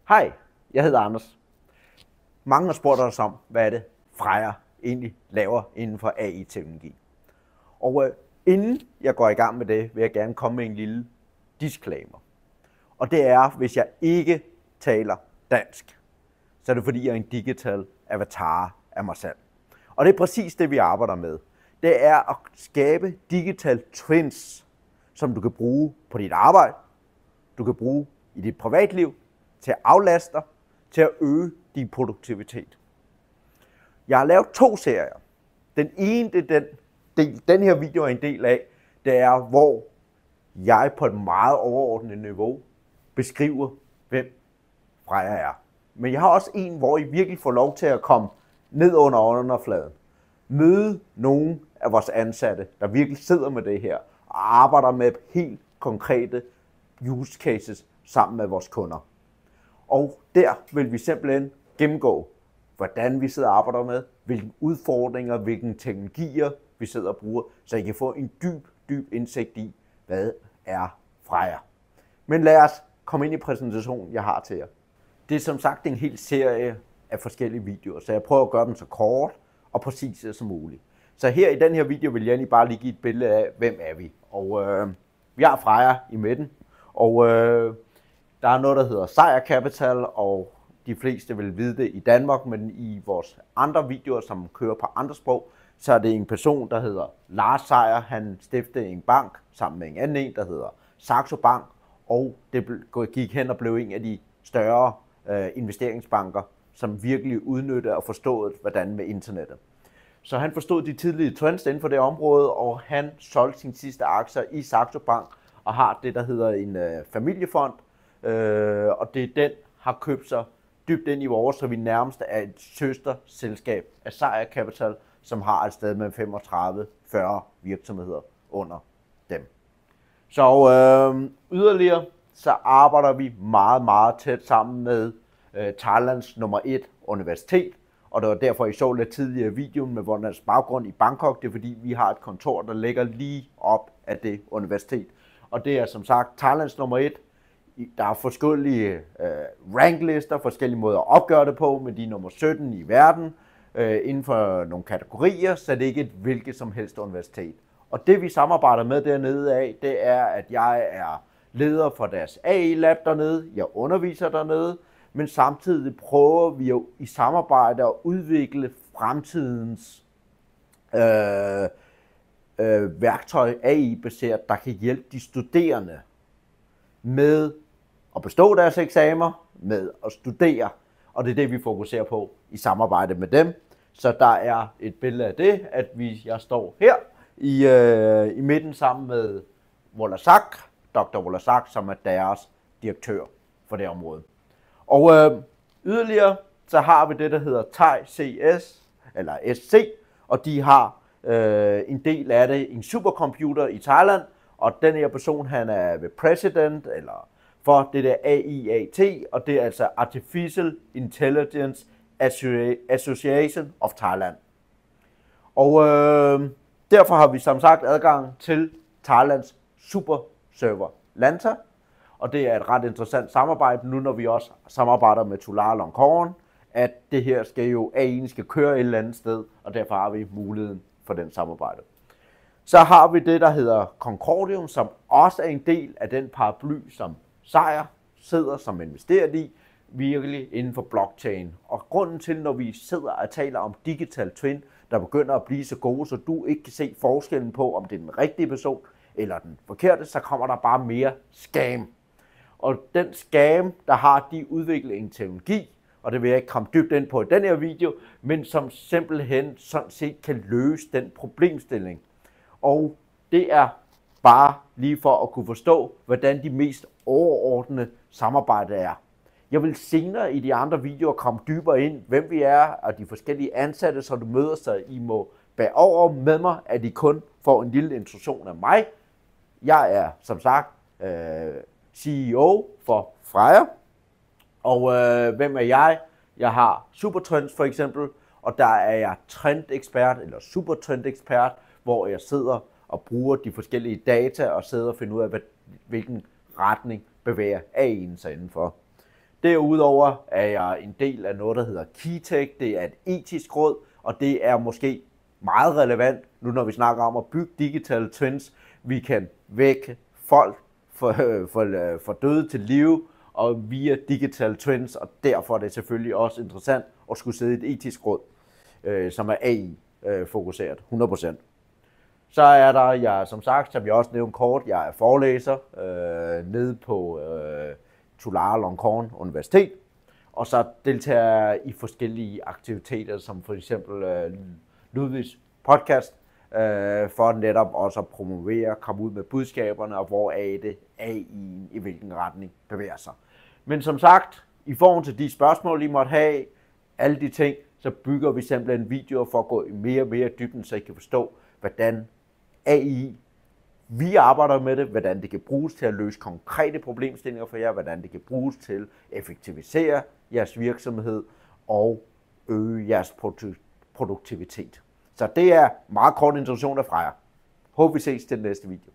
Hej, jeg hedder Anders. Mange har spurgt os om, hvad er det Freja egentlig laver inden for AI-teknologi. Og inden jeg går i gang med det, vil jeg gerne komme med en lille disclaimer. Og det er, hvis jeg ikke taler dansk, så er det fordi, jeg er en digital avatar af mig selv. Og det er præcis det, vi arbejder med. Det er at skabe digital twins, som du kan bruge på dit arbejde, du kan bruge i dit privatliv, til at aflaste dig, til at øge din produktivitet. Jeg har lavet 2 serier. Den ene, det er den her video er en del af, det er, hvor jeg på et meget overordnet niveau beskriver, hvem Freja er. Men jeg har også en, hvor I virkelig får lov til at komme ned under underfladen. Møde nogle af vores ansatte, der virkelig sidder med det her, og arbejder med helt konkrete use cases sammen med vores kunder. Og der vil vi simpelthen gennemgå, hvordan vi sidder og arbejder med, hvilke udfordringer, hvilke teknologier vi sidder og bruger, så I kan få en dyb indsigt i, hvad er Freja. Men lad os komme ind i præsentationen, jeg har til jer. Det er som sagt en hel serie af forskellige videoer, så jeg prøver at gøre dem så kort og præcise som muligt. Så her i den her video vil jeg egentlig bare lige give et billede af, hvem er vi. Og vi har Freja i midten, og der er noget, der hedder Sejr Capital, og de fleste vil vide det i Danmark, men i vores andre videoer, som kører på andre sprog, så er det en person, der hedder Lars Sejr. Han stiftede en bank sammen med en anden en, der hedder Saxo Bank, og det gik hen og blev en af de større investeringsbanker, som virkelig udnyttede og forstod, hvordan med internettet. Så han forstod de tidlige trends inden for det område, og han solgte sine sidste aktier i Saxo Bank, og har det, der hedder en familiefond, og det er den, har købt sig dybt ind i vores, så vi nærmest er et søsterselskab af Sejr Capital, som har et sted med 35-40 virksomheder under dem. Så yderligere, så arbejder vi meget tæt sammen med Thailands nummer 1 universitet, og det var derfor, I så lidt tidligere videoen med vores baggrund i Bangkok. Det er fordi, vi har et kontor, der ligger lige op af det universitet. Og det er som sagt Thailands nummer 1. Der er forskellige ranklister, forskellige måder at opgøre det på, men de er nummer 17 i verden inden for nogle kategorier, så det er ikke et hvilket som helst universitet. Og det vi samarbejder med dernede af, det er, at jeg er leder for deres AI-lab dernede, jeg underviser dernede, men samtidig prøver vi jo i samarbejde at udvikle fremtidens værktøj AI-baseret, der kan hjælpe de studerende med at bestå deres eksamener, med at studere, og det er det, vi fokuserer på i samarbejde med dem. Så der er et billede af det, at jeg står her i midten sammen med Wolazak, Dr. Wolazak, som er deres direktør for det område. Og yderligere, så har vi det, der hedder Thai CS, eller SC, og de har en del af det, en supercomputer i Thailand, og den her person, han er ved president, eller for det der AIAT, og det er altså Artificial Intelligence Association of Thailand. Og derfor har vi som sagt adgang til Thailands superserver Lanta, og det er et ret interessant samarbejde, nu når vi også samarbejder med Chulalongkorn, at det her skal jo, AI'en skal køre et eller andet sted, og derfor har vi muligheden for den samarbejde. Så har vi det, der hedder Concordium, som også er en del af den paraply, som Sejr sidder som investeret i, virkelig inden for blockchain. Og grunden til, når vi sidder og taler om digital twin, der begynder at blive så gode, så du ikke kan se forskellen på, om det er den rigtige person eller den forkerte, så kommer der bare mere scam. Og den scam, der har de udviklet en teknologi, og det vil jeg ikke komme dybt ind på i den her video, men som simpelthen sådan set kan løse den problemstilling. Og det er bare lige for at kunne forstå, hvordan de mest overordnede samarbejde er. Jeg vil senere i de andre videoer komme dybere ind, hvem vi er, og de forskellige ansatte, så du møder, så I må bære over med mig, at I kun får en lille introduktion af mig. Jeg er som sagt CEO for Freja, og hvem er jeg? Jeg har Supertrends for eksempel, og der er jeg trendekspert eller supertrendekspert, hvor jeg sidder og bruger de forskellige data og sidder og finder ud af, hvilken retning bevæger AI'en sig indenfor. Derudover er jeg en del af noget, der hedder Keytech. Det er et etisk råd, og det er måske meget relevant, nu når vi snakker om at bygge digital twins. Vi kan vække folk for døde til live, og via digital twins, og derfor er det selvfølgelig også interessant at skulle sidde i et etisk råd, som er AI-fokuseret 100%. Så er der, jeg som sagt, som jeg også nævnte kort, jeg er forelæser nede på Chulalongkorn Universitet, og så deltager jeg i forskellige aktiviteter, som for eksempel Ludvigs podcast, for netop også at promovere, komme ud med budskaberne, og hvor er det i hvilken retning bevæger sig. Men som sagt, i forhold til de spørgsmål, I måtte have, alle de ting, så bygger vi simpelthen videoer for at gå mere og mere dybden, så I kan forstå, hvordan AI, vi arbejder med det, hvordan det kan bruges til at løse konkrete problemstillinger for jer, hvordan det kan bruges til at effektivisere jeres virksomhed og øge jeres produktivitet. Så det er meget kort introduktion af Freja. Håber vi ses til den næste video.